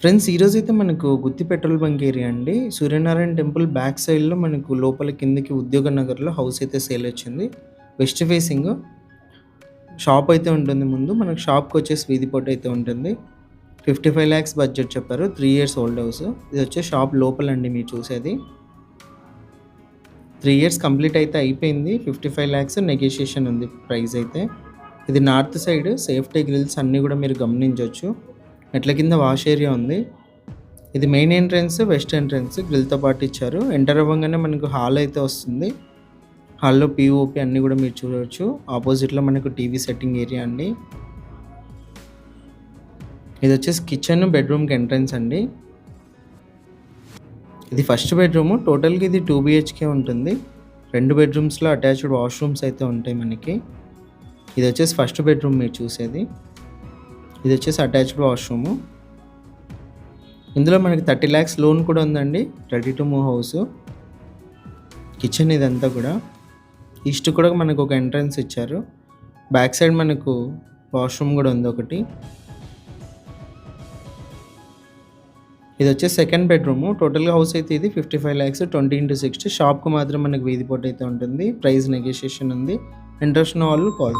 Friends ఈరోజైతే మనకు గుత్తి petrol bunk area అండి. సూర్యనారాయణ టెంపుల్ బ్యాక్ సైడ్‌లో మనకు లోపల కిందకి ఉద్యోగ నగర్‌లో హౌస్ అయితే సేల్ వచ్చింది. వెస్ట్ ఫేసింగ్ షాప్ అయితే ఉంటుంది ముందు. మనకు షాప్‌కొచ్చేసి వీధి పోటు అయితే ఉంటుంది. 55 లాక్స్ బడ్జెట్ చెప్పారు. 3 ఇయర్స్ ఓల్డ్ హౌస్. ఇది వచ్చేసి షాప్ లోపలండి మీరు చూసేది. 3 ఇయర్స్ కంప్లీట్ అయితే అయిపోయింది. 55 లాక్స్ నెగోషియేషన్ ఉంది ప్రైస్ అయితే. ఇది నార్త్ సైడ్ సేఫ్టీ గ్రిల్స్ అన్నీ కూడా మీరు గమనించొచ్చు. మెట్ల కింద వాష్ ఏరియా ఉంది. ఇది మెయిన్ ఎంట్రన్స్, వెస్ట్ ఎంట్రన్స్ గ్రిల్‌తో పాటు ఇచ్చారు. ఎంటర్ అవ్వంగానే మనకు హాల్ అయితే వస్తుంది. హాల్‌లో పీఓపీ అన్నీ కూడా మీరు చూడొచ్చు. ఆపోజిట్‌లో మనకు టీవీ సెట్టింగ్ ఏరియా అండి. ఇది వచ్చేసి కిచెన్, బెడ్‌రూమ్‌కి ఎంట్రన్స్ అండి. ఇది ఫస్ట్ బెడ్‌రూమ్. టోటల్‌గా ఇది 2 బీహెచ్‌కే ఉంటుంది. 2 బెడ్‌రూమ్స్‌లో అటాచ్డ్ వాష్‌రూమ్స్ అయితే ఉంటాయి మనకి. ఇది వచ్చేసి ఫస్ట్ బెడ్‌రూమ్ మీరు చూసేది. ఇది వచ్చేసి అటాచ్డ్ వాష్‌రూము. ఇందులో మనకి 30 లాక్స్ లోన్ కూడా ఉందండి. Ready to move house. Kitchen ఇదంతా కూడా. ఈస్ట్ కూడా మనకు ఒక ఎంట్రన్స్ ఇచ్చారు. బ్యాక్ సైడ్ మనకు వాష్‌రూమ్ కూడా ఉంది ఒకటి. ఇది వచ్చేసి సెకండ్ బెడ్‌రూము. టోటల్‌గా హౌస్ అయితే ఇది 55 లాక్స్ 20/60. షాప్‌కి మాత్రం మనకు వీధి పోటు అయితే ఉంటుంది. ప్రైస్ నెగోషియేషన్ ఉంది. ఇంట్రెస్ట్ ఉన్న వాళ్ళు కాల్